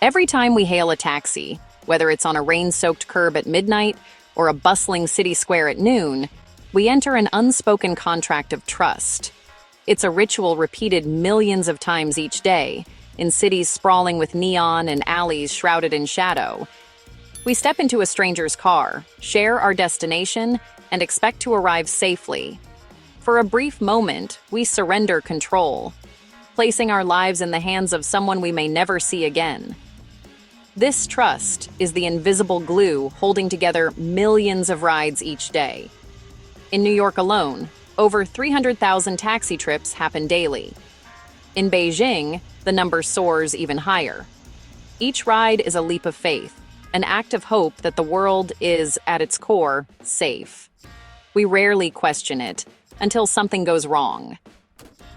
Every time we hail a taxi, whether it's on a rain-soaked curb at midnight or a bustling city square at noon, we enter an unspoken contract of trust. It's a ritual repeated millions of times each day, in cities sprawling with neon and alleys shrouded in shadow. We step into a stranger's car, share our destination, and expect to arrive safely. For a brief moment, we surrender control, placing our lives in the hands of someone we may never see again. This trust is the invisible glue holding together millions of rides each day. In New York alone, over 300,000 taxi trips happen daily. In Beijing, the number soars even higher. Each ride is a leap of faith, an act of hope that the world is, at its core, safe. We rarely question it until something goes wrong.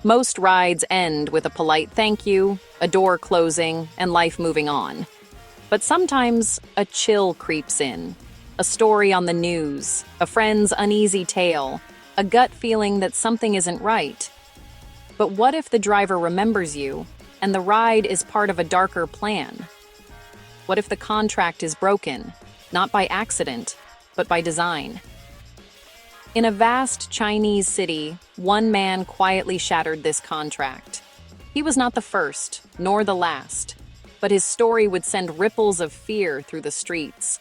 Most rides end with a polite thank you, a door closing, and life moving on. But sometimes a chill creeps in. A story on the news, a friend's uneasy tale, a gut feeling that something isn't right. But what if the driver remembers you, and the ride is part of a darker plan? What if the contract is broken, not by accident, but by design? In a vast Chinese city, one man quietly shattered this contract. He was not the first, nor the last, but his story would send ripples of fear through the streets.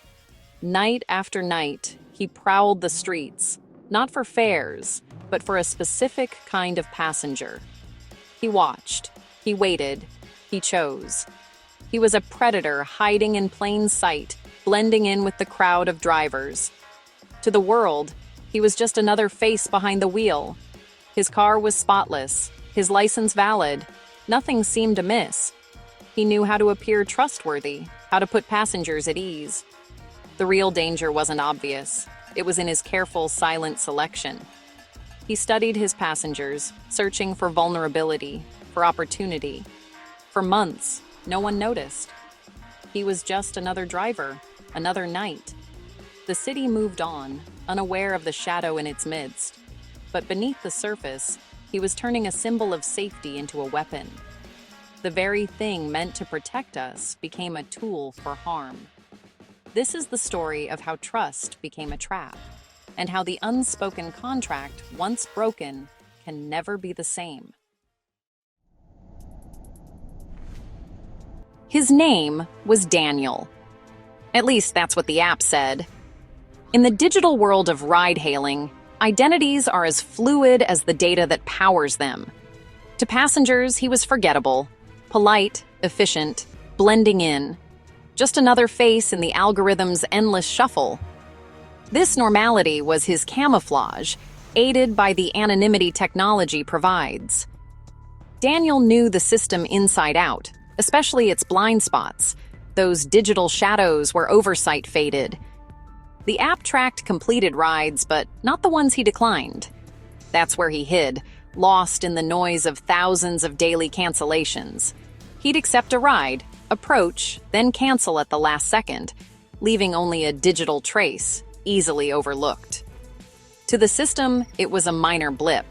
Night after night, he prowled the streets, not for fares, but for a specific kind of passenger. He watched, he waited, he chose. He was a predator hiding in plain sight, blending in with the crowd of drivers. To the world, he was just another face behind the wheel. His car was spotless, his license valid, nothing seemed amiss. He knew how to appear trustworthy, how to put passengers at ease. The real danger wasn't obvious. It was in his careful, silent selection. He studied his passengers, searching for vulnerability, for opportunity. For months, no one noticed. He was just another driver, another night. The city moved on, unaware of the shadow in its midst. But beneath the surface, he was turning a symbol of safety into a weapon. The very thing meant to protect us became a tool for harm. This is the story of how trust became a trap, and how the unspoken contract, once broken, can never be the same. His name was Daniel. At least that's what the app said. In the digital world of ride-hailing, identities are as fluid as the data that powers them. To passengers, he was forgettable, polite, efficient, blending in. Just another face in the algorithm's endless shuffle. This normality was his camouflage, aided by the anonymity technology provides. Daniel knew the system inside out, especially its blind spots, those digital shadows where oversight faded. The app tracked completed rides, but not the ones he declined. That's where he hid, lost in the noise of thousands of daily cancellations. He'd accept a ride, approach, then cancel at the last second, leaving only a digital trace, easily overlooked. To the system, it was a minor blip.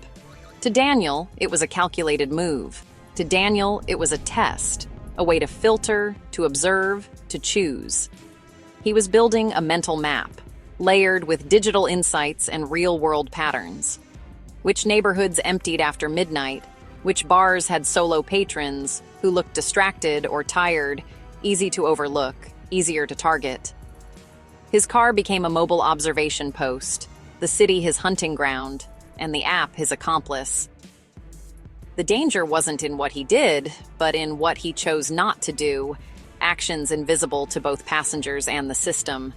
To Daniel, it was a calculated move. To Daniel, it was a test, a way to filter, to observe, to choose. He was building a mental map, layered with digital insights and real-world patterns. Which neighborhoods emptied after midnight, which bars had solo patrons who looked distracted or tired, easy to overlook, easier to target. His car became a mobile observation post, the city his hunting ground, and the app his accomplice. The danger wasn't in what he did, but in what he chose not to do, actions invisible to both passengers and the system.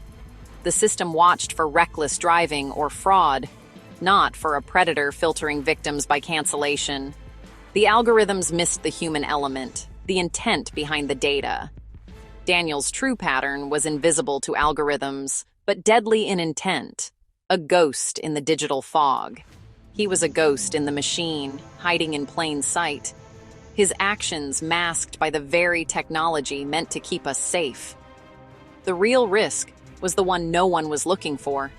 The system watched for reckless driving or fraud, not for a predator filtering victims by cancellation. The algorithms missed the human element, the intent behind the data. Daniel's true pattern was invisible to algorithms, but deadly in intent, a ghost in the digital fog. He was a ghost in the machine, hiding in plain sight. His actions masked by the very technology meant to keep us safe. The real risk was the one no one was looking for,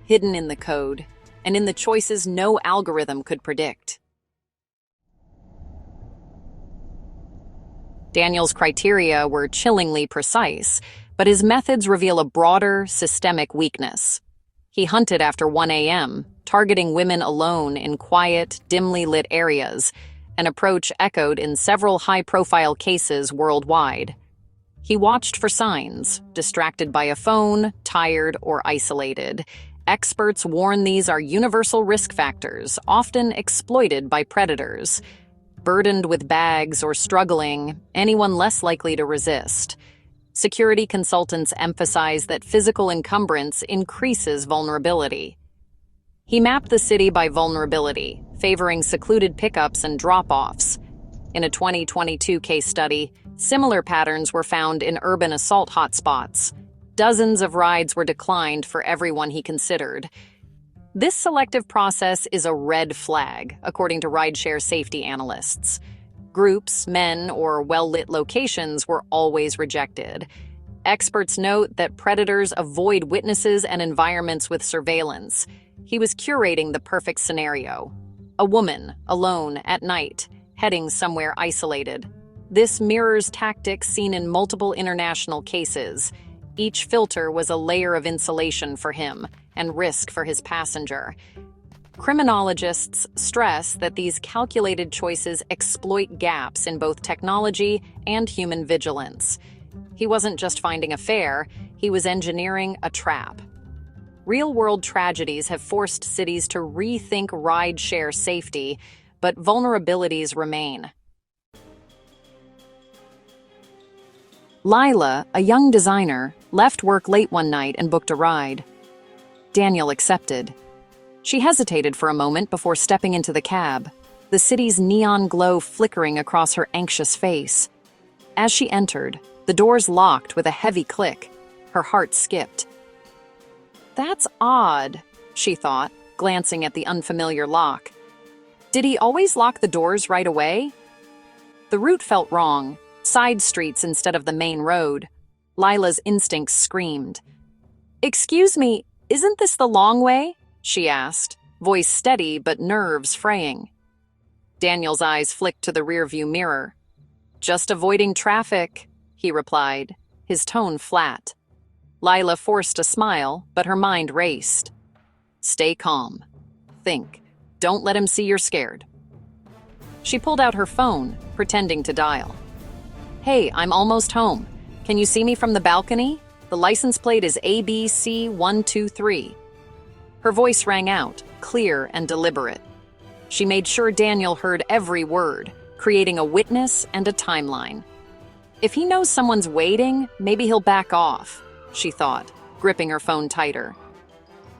hidden in the code, and in the choices no algorithm could predict. Daniel's criteria were chillingly precise, but his methods reveal a broader, systemic weakness. He hunted after 1 a.m., targeting women alone in quiet, dimly lit areas, an approach echoed in several high-profile cases worldwide. He watched for signs, distracted by a phone, tired, or isolated. Experts warn these are universal risk factors, often exploited by predators. Burdened with bags or struggling, anyone less likely to resist. Security consultants emphasize that physical encumbrance increases vulnerability. He mapped the city by vulnerability, favoring secluded pickups and drop-offs. In a 2022 case study, similar patterns were found in urban assault hotspots. Dozens of rides were declined for everyone he considered. This selective process is a red flag, according to rideshare safety analysts. Groups, men, or well-lit locations were always rejected. Experts note that predators avoid witnesses and environments with surveillance. He was curating the perfect scenario. A woman, alone, at night, heading somewhere isolated. This mirrors tactics seen in multiple international cases. Each filter was a layer of insulation for him and risk for his passenger. Criminologists stress that these calculated choices exploit gaps in both technology and human vigilance. He wasn't just finding a fare, he was engineering a trap. Real-world tragedies have forced cities to rethink ride-share safety, but vulnerabilities remain. Lila, a young designer, left work late one night and booked a ride. Daniel accepted. She hesitated for a moment before stepping into the cab, the city's neon glow flickering across her anxious face. As she entered, the doors locked with a heavy click. Her heart skipped. "That's odd," she thought, glancing at the unfamiliar lock. Did he always lock the doors right away? The route felt wrong, side streets instead of the main road. Lila's instincts screamed. "Excuse me, isn't this the long way?" she asked, voice steady but nerves fraying. Daniel's eyes flicked to the rearview mirror. "Just avoiding traffic," he replied, his tone flat. Lila forced a smile, but her mind raced. "Stay calm. Think. Don't let him see you're scared." She pulled out her phone, pretending to dial. "Hey, I'm almost home. Can you see me from the balcony? The license plate is ABC123. Her voice rang out, clear and deliberate. She made sure Daniel heard every word, creating a witness and a timeline. If he knows someone's waiting, maybe he'll back off, she thought, gripping her phone tighter.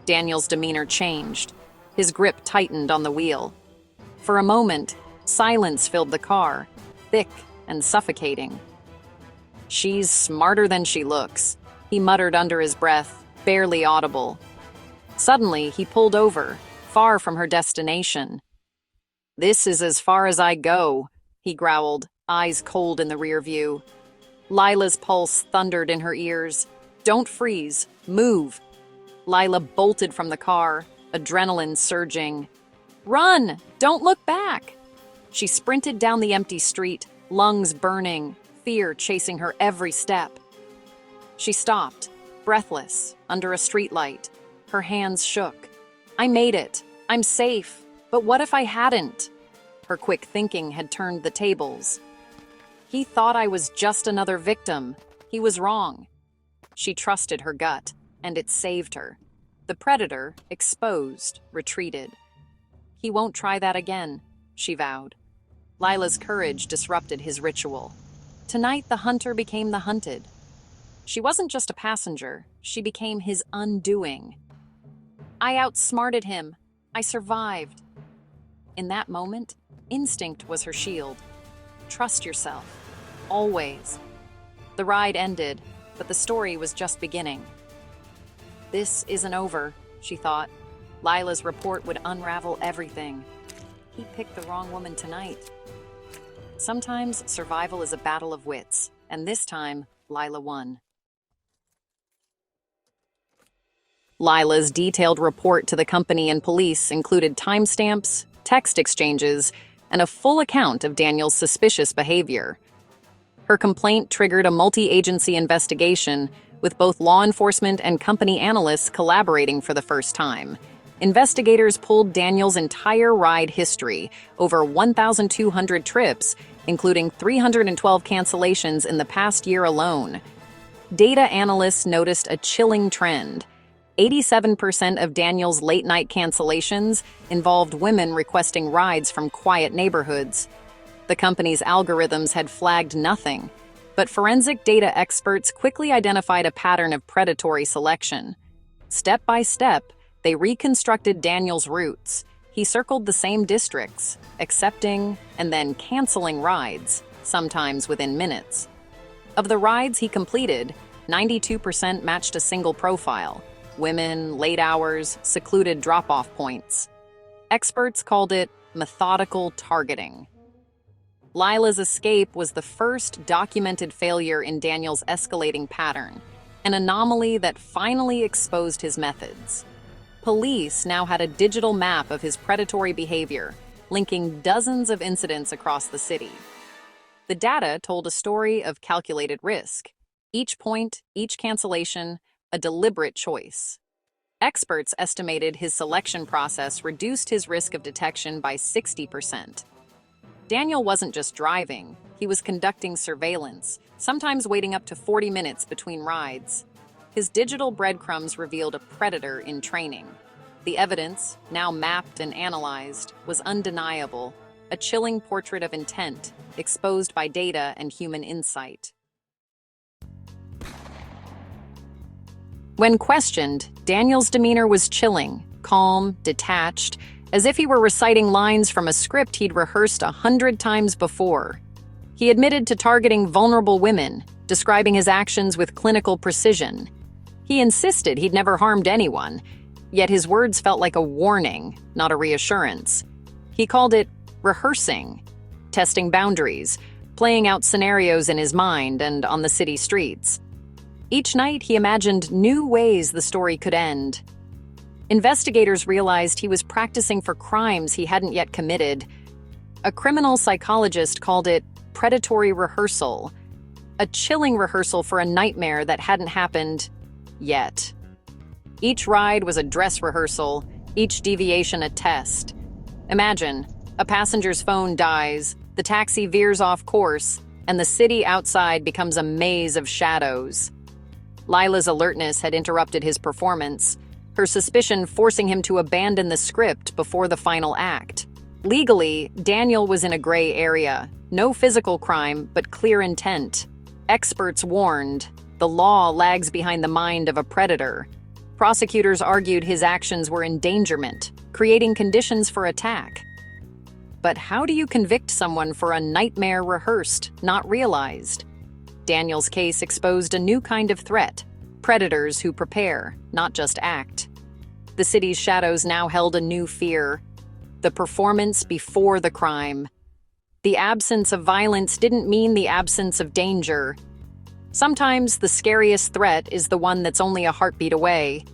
Daniel's demeanor changed. His grip tightened on the wheel. For a moment, silence filled the car, thick and suffocating. "She's smarter than she looks," he muttered under his breath, barely audible. Suddenly, he pulled over, far from her destination. "This is as far as I go," he growled, eyes cold in the rear view. Lila's pulse thundered in her ears. "Don't freeze. Move." Lila bolted from the car, adrenaline surging. "Run! Don't look back!" She sprinted down the empty street, lungs burning, fear chasing her every step. She stopped, breathless, under a streetlight. Her hands shook. "I made it. I'm safe. But what if I hadn't?" Her quick thinking had turned the tables. He thought I was just another victim. He was wrong. She trusted her gut, and it saved her. The predator, exposed, retreated. "He won't try that again," she vowed. Lila's courage disrupted his ritual. Tonight, the hunter became the hunted. She wasn't just a passenger, she became his undoing. "I outsmarted him. I survived." In that moment, instinct was her shield. Trust yourself. Always. The ride ended, but the story was just beginning. This isn't over, she thought. Lila's report would unravel everything. He picked the wrong woman tonight. Sometimes survival is a battle of wits, and this time, Lila won. Lila's detailed report to the company and police included timestamps, text exchanges, and a full account of Daniel's suspicious behavior. Her complaint triggered a multi-agency investigation, with both law enforcement and company analysts collaborating for the first time. Investigators pulled Daniel's entire ride history, over 1,200 trips, including 312 cancellations in the past year alone. Data analysts noticed a chilling trend. 87% of Daniel's late-night cancellations involved women requesting rides from quiet neighborhoods. The company's algorithms had flagged nothing, but forensic data experts quickly identified a pattern of predatory selection. Step by step, they reconstructed Daniel's routes. He circled the same districts, accepting and then canceling rides, sometimes within minutes. Of the rides he completed, 92% matched a single profile: women, late hours, secluded drop-off points. Experts called it methodical targeting. Lila's escape was the first documented failure in Daniel's escalating pattern, an anomaly that finally exposed his methods. Police now had a digital map of his predatory behavior, linking dozens of incidents across the city. The data told a story of calculated risk. Each point, each cancellation, a deliberate choice. Experts estimated his selection process reduced his risk of detection by 60%. Daniel wasn't just driving, he was conducting surveillance, sometimes waiting up to 40 minutes between rides. His digital breadcrumbs revealed a predator in training. The evidence, now mapped and analyzed, was undeniable, a chilling portrait of intent, exposed by data and human insight. When questioned, Daniel's demeanor was chilling, calm, detached, as if he were reciting lines from a script he'd rehearsed 100 times before. He admitted to targeting vulnerable women, describing his actions with clinical precision. He insisted he'd never harmed anyone, yet his words felt like a warning, not a reassurance. He called it rehearsing, testing boundaries, playing out scenarios in his mind and on the city streets. Each night, he imagined new ways the story could end. Investigators realized he was practicing for crimes he hadn't yet committed. A criminal psychologist called it predatory rehearsal, a chilling rehearsal for a nightmare that hadn't happened yet. Each ride was a dress rehearsal, each deviation a test. Imagine, a passenger's phone dies, the taxi veers off course, and the city outside becomes a maze of shadows. Lila's alertness had interrupted his performance, her suspicion forcing him to abandon the script before the final act. Legally, Daniel was in a gray area. No physical crime, but clear intent. Experts warned, the law lags behind the mind of a predator. Prosecutors argued his actions were endangerment, creating conditions for attack. But how do you convict someone for a nightmare rehearsed, not realized? Daniel's case exposed a new kind of threat: predators who prepare, not just act. The city's shadows now held a new fear: the performance before the crime. The absence of violence didn't mean the absence of danger. Sometimes the scariest threat is the one that's only a heartbeat away.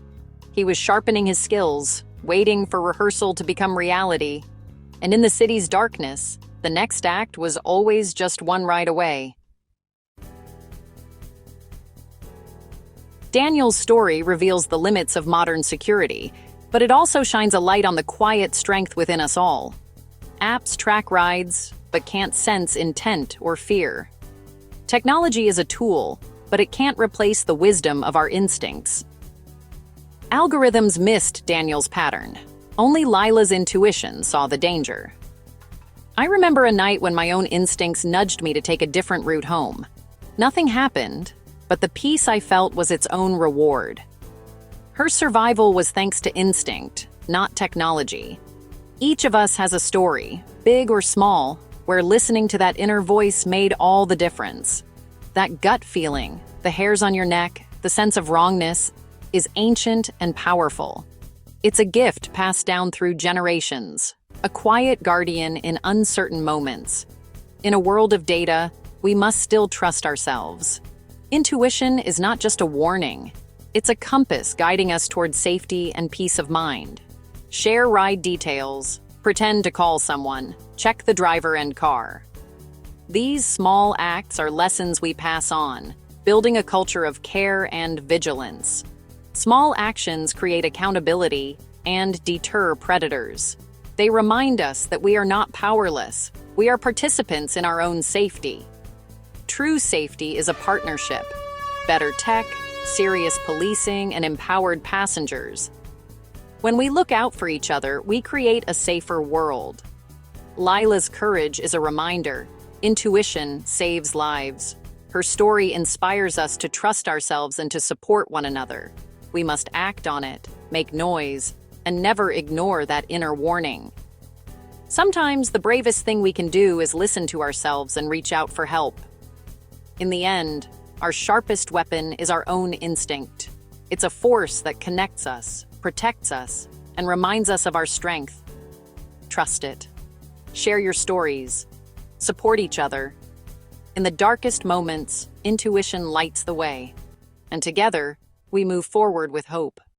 He was sharpening his skills, waiting for rehearsal to become reality. And in the city's darkness, the next act was always just one ride away. Daniel's story reveals the limits of modern security, but it also shines a light on the quiet strength within us all. Apps track rides, but can't sense intent or fear. Technology is a tool, but it can't replace the wisdom of our instincts. Algorithms missed Daniel's pattern. Only Lila's intuition saw the danger. I remember a night when my own instincts nudged me to take a different route home. Nothing happened, but the peace I felt was its own reward. Her survival was thanks to instinct, not technology. Each of us has a story, big or small, where listening to that inner voice made all the difference. That gut feeling, the hairs on your neck, the sense of wrongness, is ancient and powerful. It's a gift passed down through generations, a quiet guardian in uncertain moments. In a world of data, we must still trust ourselves. Intuition is not just a warning. It's a compass guiding us toward safety and peace of mind. Share ride details, pretend to call someone, check the driver and car. These small acts are lessons we pass on, building a culture of care and vigilance. Small actions create accountability and deter predators. They remind us that we are not powerless. We are participants in our own safety. True safety is a partnership. Better tech, serious policing, and empowered passengers. When we look out for each other, we create a safer world. Lila's courage is a reminder. Intuition saves lives. Her story inspires us to trust ourselves and to support one another. We must act on it, make noise, and never ignore that inner warning. Sometimes the bravest thing we can do is listen to ourselves and reach out for help. In the end, our sharpest weapon is our own instinct. It's a force that connects us, protects us, and reminds us of our strength. Trust it. Share your stories. Support each other. In the darkest moments, intuition lights the way. And together, we move forward with hope.